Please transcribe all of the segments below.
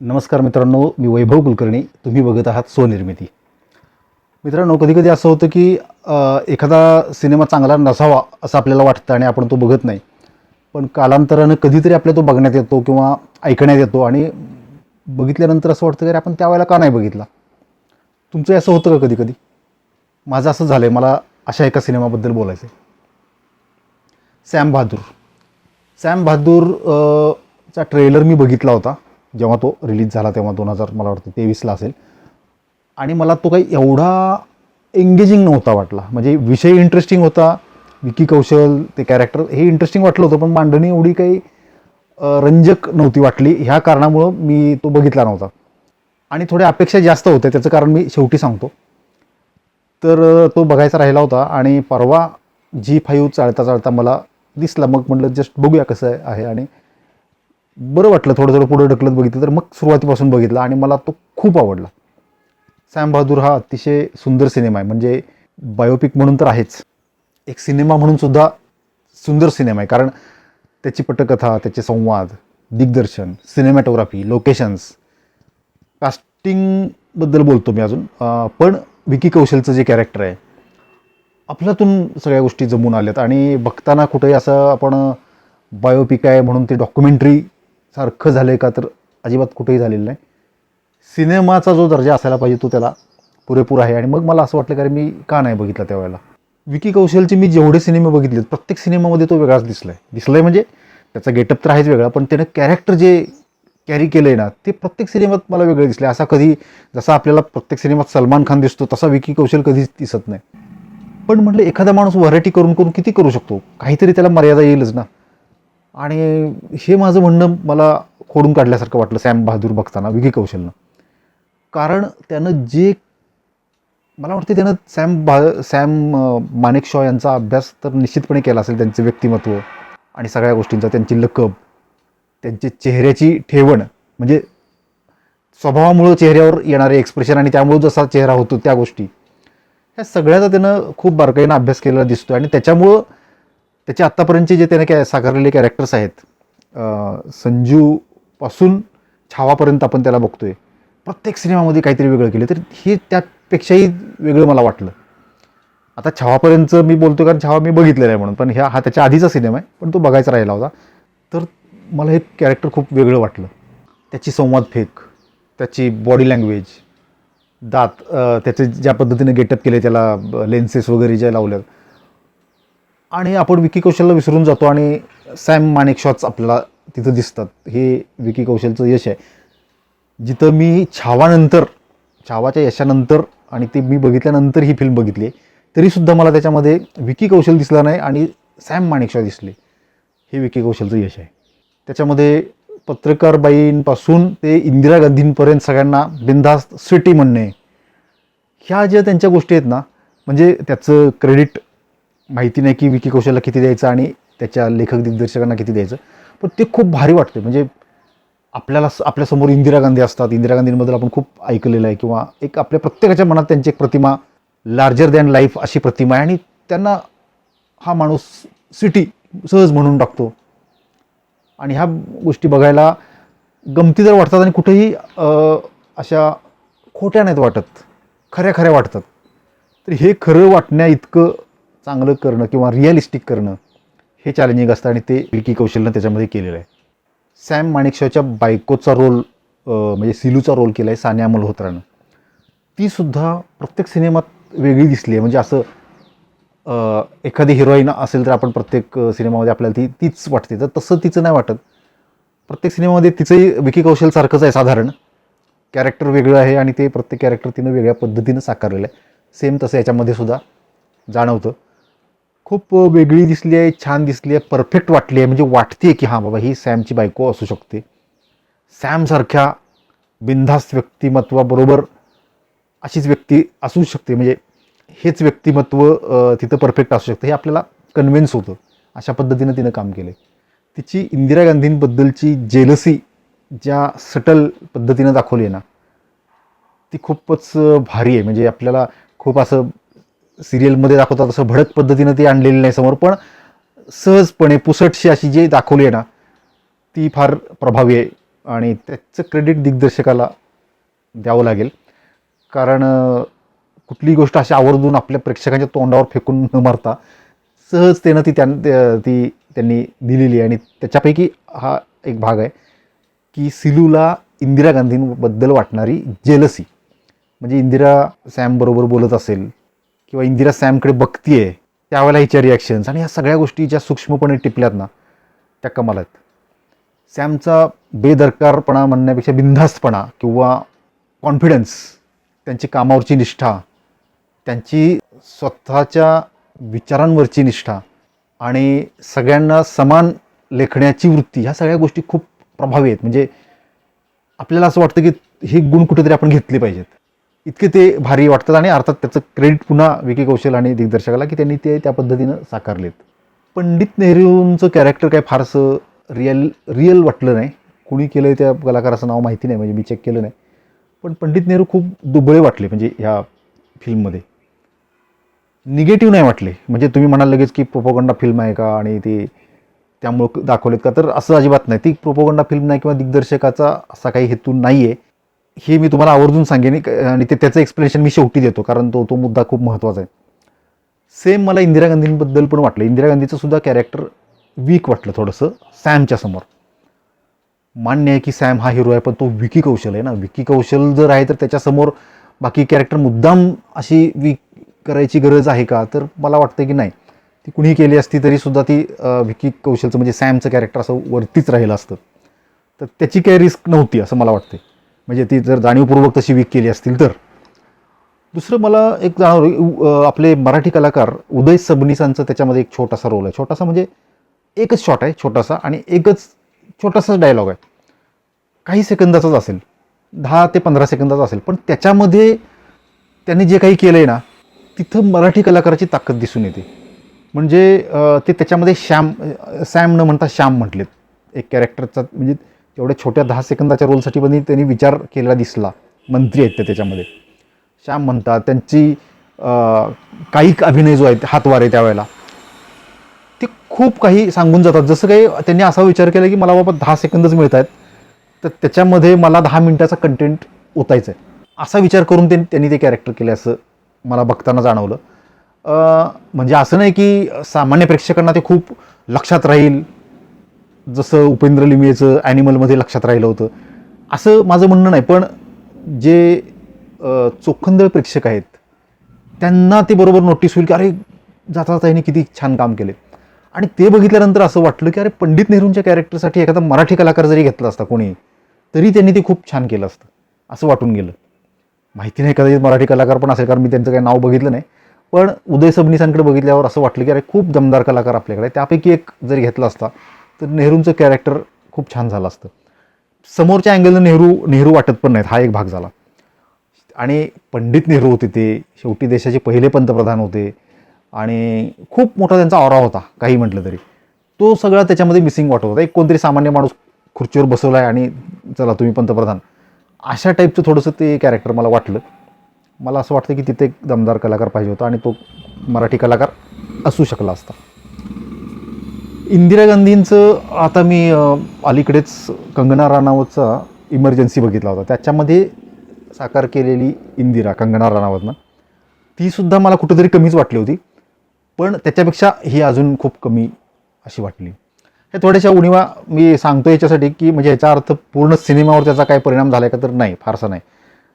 नमस्कार मित्रांनो, मी वैभव कुलकर्णी. तुम्ही बघत आहात स्वनिर्मिती. मित्रांनो, कधीकधी असं होतं की एखादा सिनेमा चांगला नसावा असं आपल्याला वाटतं आणि आपण तो बघत नाही. पण कालांतरानं कधीतरी आपल्या तो बघण्यात येतो किंवा ऐकण्यात येतो आणि बघितल्यानंतर असं वाटतं की आपण त्यावेळेला का नाही बघितला. तुमचं असं होतं का कधी? माझं असं झालं आहे. मला अशा एका सिनेमाबद्दल बोलायचं आहे. सॅम बहादूर. सॅम बहादूर चा ट्रेलर मी बघितला होता जेव्हा तो रिलीज झाला, तेव्हा 2000 मला वाटतं 23ला असेल. आणि मला तो काही एवढा एंगेजिंग नव्हता वाटला. म्हणजे विषय इंटरेस्टिंग होता, विकी कौशल ते कॅरेक्टर हे इंटरेस्टिंग वाटलं होतं, पण मांडणी एवढी काही रंजक नव्हती वाटली. ह्या कारणामुळं मी तो बघितला नव्हता आणि थोड्या अपेक्षा जास्त होत्या. त्याचं कारण मी शेवटी सांगतो. तर तो बघायचा राहिला होता आणि परवा G5 चालता चालता मला दिसला. मग म्हटलं जस्ट बघूया कसं आहे. आणि बरं वाटलं, थोडं थोडं पुढं ढकलत बघितलं तर मग सुरुवातीपासून बघितला आणि मला तो खूप आवडला. सॅम बहादूर हा अतिशय सुंदर सिनेमा आहे. म्हणजे बायोपिक म्हणून तर आहेच, एक सिनेमा म्हणून सुद्धा सुंदर सिनेमा आहे. कारण त्याची पटकथा, त्याचे संवाद, दिग्दर्शन, सिनेमॅटोग्राफी, लोकेशन्स, कास्टिंगबद्दल बोलतो मी अजून. पण विकी कौशलचं जे कॅरेक्टर आहे, आपल्यातून सगळ्या गोष्टी जमून आल्यात आणि बघताना कुठेही असं आपण बायोपिक आहे म्हणून ते डॉक्युमेंटरी सारखं झालं आहे का, तर अजिबात कुठेही झालेलं नाही. सिनेमाचा जो दर्जा असायला पाहिजे तो त्याला पुरेपूर आहे. आणि मग मला असं वाटलं की मी का नाही बघितला त्यावेळेला. विकी कौशलचे मी जेवढे सिनेमे बघितलेत, प्रत्येक सिनेमामध्ये तो वेगळाच दिसलाय म्हणजे त्याचा गेटअप तर आहेच वेगळा, पण त्यानं कॅरेक्टर जे कॅरी केलं आहे ना, ते प्रत्येक सिनेमात मला वेगळं दिसलं. असा कधी जसा आपल्याला प्रत्येक सिनेमात सलमान खान दिसतो तसा विकी कौशल कधीच दिसत नाही. पण म्हटलं एखादा माणूस व्हरायटी करून करून किती करू शकतो, काहीतरी त्याला मर्यादा येईलच ना. आणि हे माझं म्हणणं मला खोडून काढल्यासारखं वाटलं सॅम बहादूर बघताना विकी कौशलनं. कारण त्यानं जे मला वाटतं त्यानं सॅम मानेकशॉ यांचा अभ्यास तर निश्चितपणे केला असेल. त्यांचं व्यक्तिमत्व आणि सगळ्या गोष्टींचा, त्यांची लकब, त्यांची चेहऱ्याची ठेवण, म्हणजे स्वभावामुळं चेहऱ्यावर येणारे एक्सप्रेशन आणि त्यामुळे जसा चेहरा होतो त्या गोष्टी, ह्या सगळ्याचा त्यानं खूप बारकाईनं अभ्यास केलेला दिसतो. आणि त्याच्यामुळं त्याचे आत्तापर्यंतचे जे त्याने साकारलेले कॅरेक्टर्स आहेत, संजूपासून छावापर्यंत आपण त्याला बघतोय, प्रत्येक सिनेमामध्ये काहीतरी वेगळं केलं. तर हे त्यापेक्षाही वेगळं मला वाटलं. आता छावापर्यंत मी बोलतो कारण छावा मी बघितलेला आहे म्हणून, पण हा त्याच्या आधीचा सिनेमा आहे, पण तो बघायचा राहिला होता. तर मला हे कॅरेक्टर खूप वेगळं वाटलं. त्याची संवाद फेक, त्याची बॉडी लँग्वेज, दात, त्याचे ज्या पद्धतीने गेटअप केले, त्याला लेन्सेस वगैरे ज्या लावल्यात. आणि आपण विकी कौशलला विसरून जातो आणि सॅम मानेकशॉच आपल्याला तिथं दिसतात. हे विकी कौशलचं यश आहे. जिथं मी छावाच्या यशानंतर आणि ते मी बघितल्यानंतर ही फिल्म बघितली, तरीसुद्धा मला त्याच्यामध्ये विकी कौशल दिसला नाही आणि सॅम मानेकशॉ दिसले. हे विकी कौशलचं यश आहे. त्याच्यामध्ये पत्रकारबाईंपासून ते इंदिरा गांधींपर्यंत सगळ्यांना बिनधास्त स्वीटी म्हणणे, ह्या ज्या त्यांच्या गोष्टी आहेत ना, म्हणजे त्याचं क्रेडिट माहिती नाही की विकी कौशलला किती द्यायचं आणि त्याच्या लेखक दिग्दर्शकांना किती द्यायचं, पण ते खूप भारी वाटते. म्हणजे आपल्यासमोर इंदिरा गांधी असतात. इंदिरा गांधींबद्दल आपण खूप ऐकलेलं आहे किंवा एक आपल्या प्रत्येकाच्या मनात त्यांची एक प्रतिमा, लार्जर दॅन लाईफ अशी प्रतिमा आहे. आणि त्यांना हा माणूस सिटी सहज म्हणून टाकतो. आणि ह्या गोष्टी बघायला गमतीदार वाटतात आणि कुठेही अशा खोट्या नाहीत वाटत, खऱ्या वाटतात. तर हे खरं वाटण्या इतकं चांगलं करणं किंवा रिअलिस्टिक करणं हे चॅलेंजिंग असतं आणि ते विकी कौशलनं त्याच्यामध्ये केलेलं आहे. सॅम मानेकशॉच्या बायकोचा रोल म्हणजे सिलूचा रोल केला आहे सानिया मल्होत्रानं. तीसुद्धा प्रत्येक सिनेमात वेगळी दिसली आहे. म्हणजे असं एखादी हिरोईन असेल तर आपण प्रत्येक सिनेमामध्ये आपल्याला तीच वाटते, तर तसं तिचं नाही वाटत. प्रत्येक सिनेमामध्ये तिचंही विकी कौशलसारखंच आहे साधारण. कॅरेक्टर वेगळं आहे आणि ते प्रत्येक कॅरेक्टर तिनं वेगळ्या पद्धतीनं साकारलेलं आहे. सेम तसं याच्यामध्ये सुद्धा जाणवतं. खूप वेगळी दिसली आहे, छान दिसली आहे, परफेक्ट वाटली आहे. म्हणजे वाटते की हां बाबा ही सॅमची बायको असू शकते. सॅमसारख्या बिनधास्त व्यक्तिमत्वाबरोबर अशीच व्यक्ती असू शकते. म्हणजे हेच व्यक्तिमत्व तिथं परफेक्ट असू शकतं हे आपल्याला कन्व्हिन्स होतं. अशा पद्धतीनं तिनं काम केलं आहे. तिची इंदिरा गांधींबद्दलची जेलसी ज्या सटल पद्धतीनं दाखवली आहे ना, ती खूपच भारी आहे. म्हणजे आपल्याला खूप असं सिरियलमध्ये दाखवतात तसं भडक पद्धतीनं ती आणलेली नाही समोर, पण सहजपणे पुसटशी अशी जी दाखवली आहे ना, ती फार प्रभावी आहे. आणि त्याचं क्रेडिट दिग्दर्शकाला द्यावं लागेल. कारण कुठलीही गोष्ट अशी आवर्जून आपल्या प्रेक्षकांच्या तोंडावर फेकून न मारता सहजतेनं ती त्यांनी दिलेली आहे. आणि त्याच्यापैकी हा एक भाग आहे की सिलूला इंदिरा गांधींबद्दल वाटणारी जेलसी. म्हणजे इंदिरा सॅमबरोबर बोलत असेल किंवा इंदिरा सॅमकडे बघतीये त्यावेळेला हिच्या रिॲक्शन्स आणि ह्या सगळ्या गोष्टी ज्या सूक्ष्मपणे टिपल्यात ना त्या कमाल आहेत. सॅमचा बेदरकारपणा म्हणण्यापेक्षा बिनधास्तपणा किंवा कॉन्फिडन्स, त्यांची कामावरची निष्ठा, त्यांची स्वतःच्या विचारांवरची निष्ठा आणि सगळ्यांना समान लेखण्याची वृत्ती, ह्या सगळ्या गोष्टी खूप प्रभावी आहेत. म्हणजे आपल्याला असं वाटतं की हे गुण कुठेतरी आपण घेतले पाहिजेत, इतके ते भारी वाटतात. आणि अर्थात त्याचं क्रेडिट पुन्हा विकी कौशल आणि दिग्दर्शकाला की त्यांनी ते त्या पद्धतीनं साकारलेत. पंडित नेहरूंचं कॅरेक्टर काय फारसं रिअल वाटलं नाही. कुणी केलं त्या कलाकाराचं नाव माहिती नाही, म्हणजे मी चेक केलं नाही. पण पंडित नेहरू खूप दुबळे वाटले म्हणजे ह्या फिल्ममध्ये. निगेटिव्ह नाही वाटले. म्हणजे तुम्ही म्हणाल लगेच की प्रोपोगंडा फिल्म आहे का आणि ती त्यामुळं दाखवलेत का, तर असं अजिबात नाही. ती प्रोपोगंडा फिल्म नाही किंवा दिग्दर्शकाचा असा काही हेतू नाही आहे, हे मी तुम्हाला आवर्जून सांगेन. आणि त्याचं एक्सप्लेनेशन मी शेवटी देतो, कारण तो मुद्दा खूप महत्त्वाचा आहे. सेम मला इंदिरा गांधींबद्दल पण वाटलं. इंदिरा गांधीचं सुद्धा कॅरेक्टर वीक वाटलं थोडंसं सॅमच्या समोर. मान्य आहे की सॅम हा हिरो आहे, पण तो विकी कौशल आहे ना. विकी कौशल जर आहे तर त्याच्यासमोर बाकी कॅरेक्टर मुद्दाम अशी वीक करायची गरज आहे का, तर मला वाटतं की नाही. ती कुणीही केली असती तरी सुद्धा ती विकी कौशलचं म्हणजे सॅमचं कॅरेक्टर असं वरतीच राहिलं असतं. तर त्याची काही रिस्क नव्हती असं मला वाटते. म्हणजे ती जर जाणीवपूर्वक तशी वीक केली असतील तर. दुसरं मला एक जाणवलं, आपले मराठी कलाकार उदय सबनीसांचं त्याच्यामध्ये एक छोटासा रोल आहे. छोटासा म्हणजे एकच शॉट आहे छोटासा आणि एकच छोटासाच डायलॉग आहे. काही सेकंदाचाच असेल, 10 ते 15 सेकंदाचा असेल, पण त्याच्यामध्ये त्यांनी जे काही केलं आहे ना, तिथं मराठी कलाकाराची ताकद दिसून येते. म्हणजे ते त्याच्यामध्ये सॅम न म्हणता श्याम म्हटलेत एक कॅरेक्टरचा. म्हणजे तेवढ्या छोट्या 10 सेकंदाच्या रोलसाठी पण त्यांनी विचार केलेला दिसला. मंत्री आहेत ते त्याच्यामध्ये, श्याम म्हणतात. त्यांची काही अभिनय जो आहे हातवारे त्यावेळेला ते खूप काही सांगून जातात. जसं काही त्यांनी असा विचार केला की मला बाबा 10 सेकंदच मिळत आहेत, तर त्याच्यामध्ये मला 10 मिनिटाचा कंटेंट ओतायचं आहे, असा विचार करून त्यांनी ते कॅरेक्टर केले असं मला बघताना जाणवलं. म्हणजे असं नाही की सामान्य प्रेक्षकांना ते खूप लक्षात राहील, जसं उपेंद्र लिमयेचं ॲनिमलमध्ये लक्षात राहिलं होतं, असं माझं म्हणणं नाही. पण जे चोखंदळ प्रेक्षक आहेत त्यांना ते बरोबर नोटीस होईल की अरे जाता जाता यांनी किती छान काम केले. आणि ते बघितल्यानंतर असं वाटलं की अरे पंडित नेहरूंच्या कॅरेक्टरसाठी एखादा मराठी कलाकार जरी घेतला असता कोणी, तरी त्यांनी ते खूप छान केलं असतं असं वाटून गेलं. माहिती नाही कदाचित मराठी कलाकार पण असेल, कारण मी त्यांचं काही नाव बघितलं नाही. पण उदय सबनीसांकडे बघितल्यावर असं वाटलं की अरे खूप दमदार कलाकार आपल्याकडे, त्यापैकी एक जरी घेतला असता तर नेहरूंचं कॅरेक्टर खूप छान झालं असतं. समोरच्या अँगलनं नेहरू वाटत पण नाहीत, हा एक भाग झाला. आणि पंडित नेहरू होते ते शेवटी देशाचे पहिले पंतप्रधान होते आणि खूप मोठा त्यांचा ऑरा होता काही म्हटलं तरी. तो सगळा त्याच्यामध्ये मिसिंग वाटत होता. एक कोणतरी सामान्य माणूस खुर्चीवर बसवला आहे आणि चला तुम्ही पंतप्रधान, अशा टाईपचं थोडंसं ते कॅरेक्टर मला वाटलं. मला असं वाटतं की तिथे एक दमदार कलाकार पाहिजे होता आणि तो मराठी कलाकार असू शकला असता. इंदिरा गांधींचं आता मी अलीकडेच कंगना राणावतचा इमर्जन्सी बघितला होता. त्याच्यामध्ये साकार केलेली इंदिरा कंगना राणावतनं, तीसुद्धा मला कुठेतरी कमीच वाटली होती. पण त्याच्यापेक्षा ही अजून खूप कमी अशी वाटली. हे थोड्याशा उणीवा मी सांगतो याच्यासाठी की म्हणजे याचा अर्थ पूर्ण सिनेमावर त्याचा काय परिणाम झाला का, तर नाही, फारसा नाही.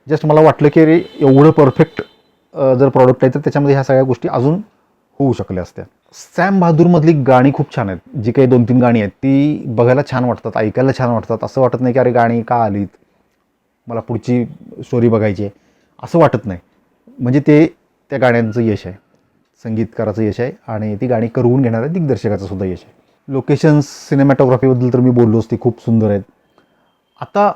जस्ट मला वाटलं की अरे एवढं परफेक्ट जर प्रॉडक्ट आहे तर त्याच्यामध्ये ह्या सगळ्या गोष्टी अजून होऊ शकल्या असत्या. सॅम बहादूरमधली गाणी खूप छान आहेत. जी काही 2-3 गाणी आहेत ती बघायला छान वाटतात, ऐकायला छान वाटतात. असं वाटत नाही की अरे गाणी का आलीत, मला पुढची स्टोरी बघायची आहे, असं वाटत नाही. म्हणजे ते त्या गाण्यांचं यश आहे, संगीतकाराचं यश आहे आणि ती गाणी करवून घेणाऱ्या दिग्दर्शकाचं सुद्धा यश आहे. लोकेशन्स, सिनेमॅटोग्राफीबद्दल तर मी बोललोच, ती खूप सुंदर आहेत. आता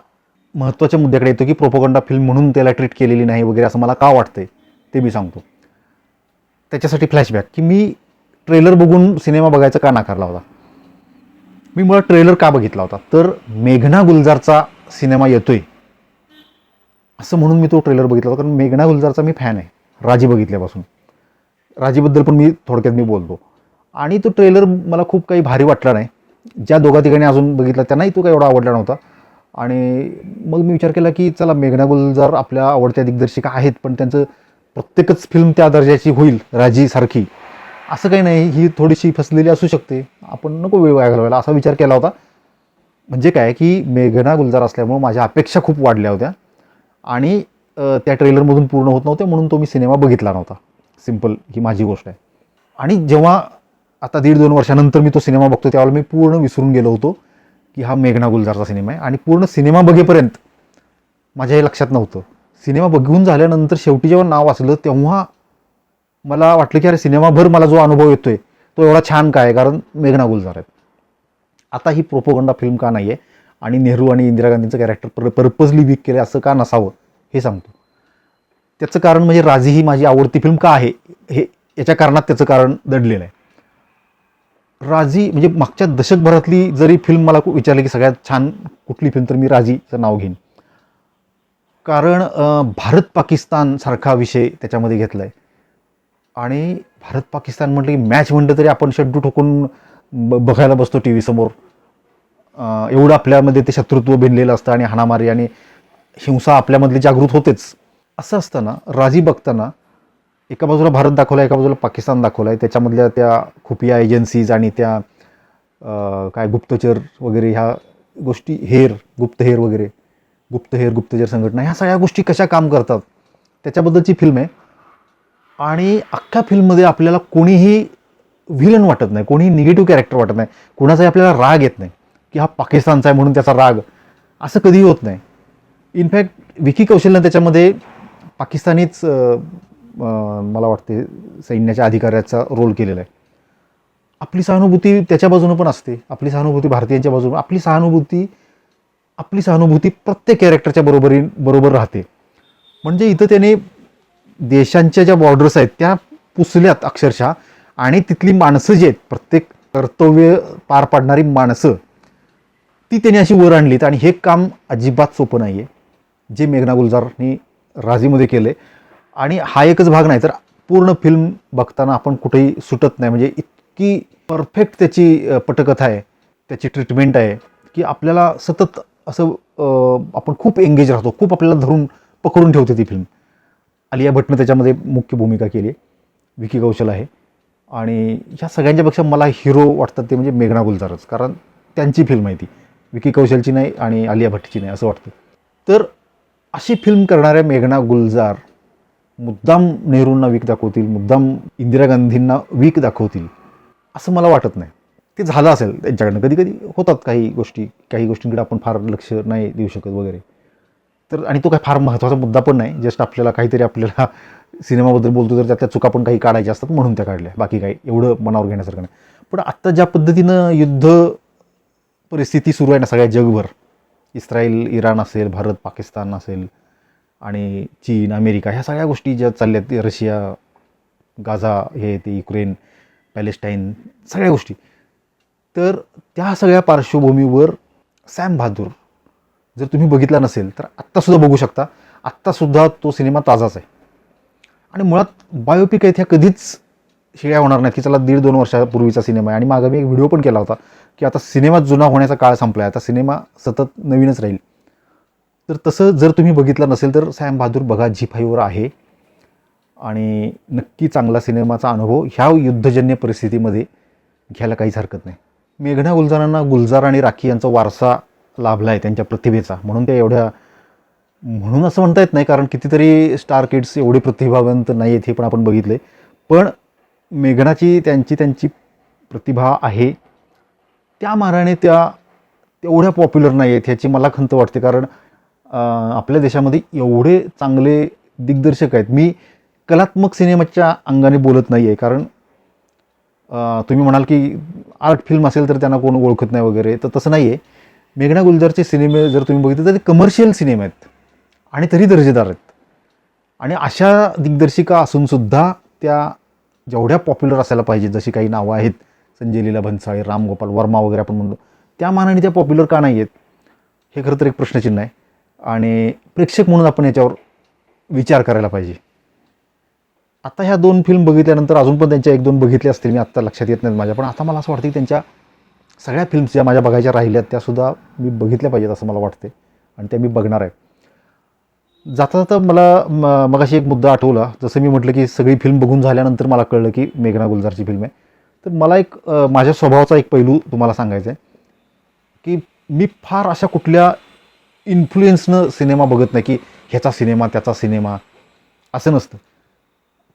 महत्त्वाच्या मुद्द्याकडे येतो की प्रोपोगंडा फिल्म म्हणून त्याला ट्रीट केलेली नाही वगैरे असं मला का वाटतंय ते मी सांगतो. त्याच्यासाठी फ्लॅशबॅक की मी ट्रेलर बघून सिनेमा बघायचा का नाकारला होता. मी मुळात ट्रेलर का बघितला होता, तर मेघना गुलजारचा सिनेमा येतोय असं म्हणून मी तो ट्रेलर बघितला होता. कारण मेघना गुलजारचा मी फॅन आहे राजी बघितल्यापासून. राजीबद्दल पण मी थोडक्यात बोलतो. आणि तो ट्रेलर मला खूप काही भारी वाटला नाही. ज्या दोघा ठिकाणी अजून बघितला त्यांनाही तो काही एवढा आवडला नव्हता. आणि मग मी विचार केला की चला मेघना गुलजार आपल्या आवडत्या दिग्दर्शिका आहेत, पण त्यांचं प्रत्येकच फिल्म त्या दर्जाची होईल राजीसारखी असं काही नाही, ही थोडीशी फसलेली असू शकते, आपण नको वेळ वाया घालवायला असा विचार केला होता. म्हणजे काय की मेघना गुलजार असल्यामुळं माझ्या अपेक्षा खूप वाढल्या होत्या आणि त्या ट्रेलरमधून पूर्ण होत नव्हत्या, म्हणून तो मी सिनेमा बघितला नव्हता. सिम्पल ही माझी गोष्ट आहे. आणि जेव्हा आता 1.5-2 वर्षानंतर मी तो सिनेमा बघतो त्यावेळेला मी पूर्ण विसरून गेलो होतो की हा मेघना गुलजारचा सिनेमा आहे. आणि पूर्ण सिनेमा बघेपर्यंत माझ्या हे लक्षात नव्हतं. सिनेमा बघून झाल्यानंतर शेवटी जेव्हा नाव वाचलं तेव्हा मला वाटलं की अरे सिनेमाभर मला जो अनुभव येतोय तो एवढा छान काय, कारण मेघना गुलजार आहेत. आता ही प्रोपोगंडा फिल्म का नाही आहे आणि नेहरू आणि इंदिरा गांधींचं कॅरेक्टर पर्पजली वीक केलं असं का नसावं हे सांगतो. त्याचं कारण म्हणजे राजी ही माझी आवडती फिल्म का आहे हे याच्या कारणात त्याचं कारण दडलेलं आहे. राजी म्हणजे मागच्या दशकभरातली जरी फिल्म मला विचारली की सगळ्यात छान कुठली फिल्म, तर मी राजीचं नाव घेईन. कारण भारत पाकिस्तान सारखा विषय त्याच्यामध्ये घेतला आहे आणि भारत पाकिस्तान म्हटलं की मॅच म्हणलं तरी आपण शड्डू ठोकून बघायला बसतो टी व्ही समोर. एवढं आपल्यामध्ये ते शत्रुत्व भिनलेलं असतं आणि हाणामारी आणि हिंसा आपल्यामधली जागृत होतेच. असं असताना राजी बघताना एका बाजूला भारत दाखवला, एका बाजूला पाकिस्तान दाखवला आहे. त्याच्यामधल्या त्या खुफिया एजन्सीज आणि त्या काय गुप्तचर वगैरे ह्या गोष्टी, गुप्तचर संघटना, ह्या सगळ्या गोष्टी कशा काम करतात त्याच्याबद्दलची फिल्म आहे. आणि अख्ख्या फिल्ममध्ये आपल्याला कोणीही व्हिलन वाटत नाही, कोणीही निगेटिव्ह कॅरेक्टर वाटत नाही, कोणाचाही आपल्याला राग येत नाही की हा पाकिस्तानचा आहे म्हणून त्याचा राग, असं कधीही होत नाही. इनफॅक्ट विकी कौशलनं त्याच्यामध्ये पाकिस्तानीच मला वाटते सैन्याच्या अधिकाऱ्याचा रोल केलेला आहे. आपली सहानुभूती त्याच्या बाजूनं पण असते, आपली सहानुभूती भारतीयांच्या बाजूनं, आपली सहानुभूती प्रत्येक कॅरेक्टरच्या बरोबर राहते. म्हणजे इथं त्याने देशांच्या ज्या बॉर्डर्स आहेत त्या पुसल्यात अक्षरशः, आणि तिथली माणसं जी आहेत, प्रत्येक कर्तव्य पार पाडणारी माणसं ती त्याने अशी वर आणलीत. आणि हे काम अजिबात सोपं नाही आहे जे मेघना गुलजारनी राजीमध्ये केलं आहे. आणि हा एकच भाग नाही तर पूर्ण फिल्म बघताना आपण कुठेही सुटत नाही. म्हणजे इतकी परफेक्ट त्याची पटकथा आहे, त्याची ट्रीटमेंट आहे की आपल्याला सतत असं आपण खूप एंगेज राहतो, खूप आपल्याला धरून पकडून ठेवते ती फिल्म. आलिया भट्टनं त्याच्यामध्ये मुख्य भूमिका केली आहे, विकी कौशल आहे, आणि ह्या सगळ्यांच्यापेक्षा मला हिरो वाटतात ते म्हणजे मेघना गुलजारच, कारण त्यांची फिल्म आहे ती, विकी कौशलची नाही आणि आलिया भट्टची नाही असं वाटतं. तर अशी फिल्म करणाऱ्या मेघना गुलजार मुद्दाम नेहरूंना वीक दाखवतील, मुद्दाम इंदिरा गांधींना वीक दाखवतील असं मला वाटत नाही. ते झालं असेल त्यांच्याकडनं, कधी कधी होतात काही गोष्टींकडे आपण फार लक्ष नाही देऊ शकत वगैरे. तर आणि तो काय फार महत्त्वाचा मुद्दा पण नाही, जस्ट आपल्याला सिनेमाबद्दल बोलतो तर त्यातल्या चुका पण काही काढायच्या असतात म्हणून त्या काढल्या, बाकी काही एवढं मनावर घेण्यासारखं नाही. पण आत्ता ज्या पद्धतीनं युद्ध परिस्थिती सुरू आहे ना सगळ्या जगभर, इस्रायल इराण असेल, भारत पाकिस्तान असेल, आणि चीन अमेरिका, ह्या सगळ्या गोष्टी ज्या चालल्यात, रशिया, गाझा, हे ते युक्रेन, पॅलेस्टाईन, सगळ्या गोष्टी, तर त्या सगळ्या पार्श्वभूमीवर सॅम बहादूर जर तुम्ही बघितला नसेल तर आत्तासुद्धा बघू शकता. आत्तासुद्धा तो सिनेमा ताजाच आहे. आणि मुळात बायोपिक आहेत ह्या कधीच शिळ्या होणार नाहीत की चला 1.5-2 वर्षापूर्वीचा सिनेमा आहे. आणि मागं मी एक व्हिडिओ पण केला होता की आता सिनेमा जुना होण्याचा काळ संपला आहे, आता सिनेमा सतत नवीनच राहील. तर तसं जर तुम्ही बघितलं नसेल तर सॅम बहादूर बघा, झी5वर आहे, आणि नक्की चांगला सिनेमाचा अनुभव ह्या युद्धजन्य परिस्थितीमध्ये घ्यायला काहीच हरकत नाही. मेघना गुलजारांना गुलजार आणि राखी यांचा वारसा लाभला आहे त्यांच्या प्रतिभेचा, म्हणून त्या एवढ्या, म्हणून असं म्हणता येत नाही कारण कितीतरी स्टार किड्स एवढे प्रतिभावंत नाही आहेत हे पण आपण बघितले. पण मेघनाची त्यांची प्रतिभा आहे, त्या मानाने त्या तेवढ्या पॉप्युलर नाही आहेत ह्याची मला खंत वाटते. कारण आपल्या देशामध्ये एवढे चांगले दिग्दर्शक आहेत. मी कलात्मक सिनेमाच्या अंगाने बोलत नाही आहे, कारण तुम्ही म्हणाल की आर्ट फिल्म असेल तर त्यांना कोण ओळखत नाही वगैरे, तर तसं नाही आहे. मेघना गुलजारचे सिनेमे जर तुम्ही बघितले तर ते कमर्शियल सिनेमे आहेत आणि तरी दर्जेदार आहेत. आणि अशा दिग्दर्शिका असूनसुद्धा त्या जेवढ्या पॉप्युलर असायला पाहिजे, जशी काही नावं आहेत, संजय लीला भन्साळी, राम गोपाल वर्मा वगैरे आपण म्हणतो, त्या मानाने त्या पॉप्युलर का नाही आहेत हे खरं तर एक प्रश्नचिन्ह आहे. आणि प्रेक्षक म्हणून आपण याच्यावर विचार करायला पाहिजे. आता ह्या 2 फिल्म बघितल्यानंतर अजून पण त्यांच्या 1-2 बघितल्या असतील, मी आत्ता लक्षात येत नाहीत माझ्या, पण आता मला असं वाटतं की त्यांच्या सगळ्या फिल्म्स ज्या माझ्या बघायच्या राहिल्यात त्यासुद्धा मी बघितल्या पाहिजेत असं मला वाटते. आणि ते मी बघणार आहे. जाता जाता मला मगाशी एक मुद्दा आठवला. जसं मी म्हटलं की सगळी फिल्म बघून झाल्यानंतर मला कळलं की मेघना गुलजारची फिल्म आहे. तर मला एक माझ्या स्वभावाचा एक पैलू तुम्हाला सांगायचा आहे की मी फार अशा कुठल्या इन्फ्लुएन्सनं सिनेमा बघत नाही की ह्याचा सिनेमा त्याचा सिनेमा, असं नसतं.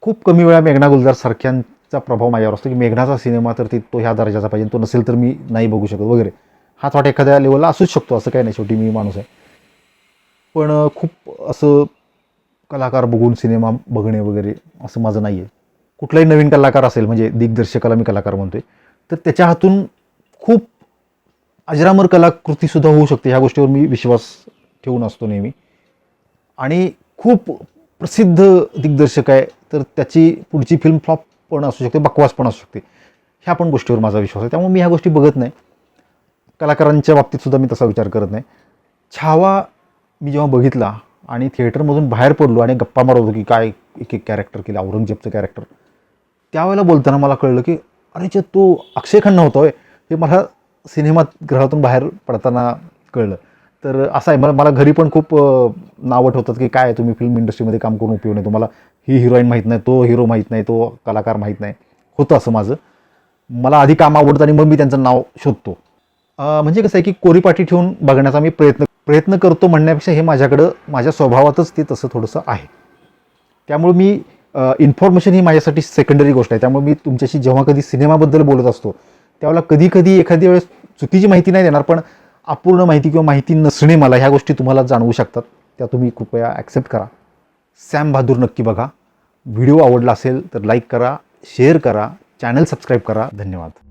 खूप कमी वेळा मेघना गुलजार सारख्यांचा प्रभाव माझ्यावर असतो की मेघनाचा सिनेमा तर तो ह्या दर्जाचा पाहिजे, तो नसेल तर मी नाही बघू शकत वगैरे. हा थॉट एखाद्या लेवलला असूच शकतो, असं काही नाही, शेवटी मी माणूस आहे. पण खूप असं कलाकार बघून सिनेमा बघणे वगैरे असं माझं नाही आहे. कुठलाही नवीन कलाकार असेल, म्हणजे दिग्दर्शकाला मी कलाकार म्हणतोय, तर त्याच्या हातून खूप अजरामर कलाकृतीसुद्धा होऊ शकते, ह्या गोष्टीवर मी विश्वास ठेवून असतो नेहमी. आणि खूप प्रसिद्ध दिग्दर्शक आहे तर त्याची पुढची फिल्म फ्लॉप पण असू शकते, बकवास पण असू शकते, ह्या पण गोष्टीवर माझा विश्वास आहे. त्यामुळे मी ह्या गोष्टी बघत नाही. कलाकारांच्या बाबतीतसुद्धा मी तसा विचार करत नाही. छावा मी जेव्हा बघितला आणि थिएटरमधून बाहेर पडलो आणि गप्पा मारत होतो की काय एक एक कॅरेक्टर केलं, औरंगजेबचं कॅरेक्टर, त्यावेळेला बोलताना मला कळलं की अरे तो अक्षय खन्ना होता होय, हे मला सिनेमागृहातून बाहेर पडताना कळलं. तर असं आहे, मला घरी पण खूप नावं ठेवतात की काय तुम्ही फिल्म इंडस्ट्रीमध्ये काम करून उपयोग नाही, तुम्हाला ही हिरोईन माहीत नाही, तो हिरो माहीत नाही, तो कलाकार माहीत नाही. होतं असं माझं. मला आधी काम आवडतं आणि मग मी त्यांचं नाव शोधतो. म्हणजे कसं आहे की कोरीपाठी ठेवून बघण्याचा मी प्रयत्न करतो म्हणण्यापेक्षा हे माझ्या स्वभावातच ते तसं थोडंसं आहे. त्यामुळे मी इन्फॉर्मेशन ही माझ्यासाठी सेकंडरी गोष्ट आहे. त्यामुळे मी तुमच्याशी जेव्हा कधी सिनेमाबद्दल बोलत असतो त्यावेळेला कधी एखादी वेळेस चुकीची माहिती नाही देणार, पण अपूर्ण माहिती किंवा माहिती नसणे मला ह्या गोष्टी तुम्हाला जाणवू शकतात, त्या तुम्ही कृपया ॲक्सेप्ट करा. सॅम बहादूर नक्की बघा. व्हिडिओ आवडला असेल तर लाईक करा, शेअर करा, चॅनल सबस्क्राईब करा. धन्यवाद.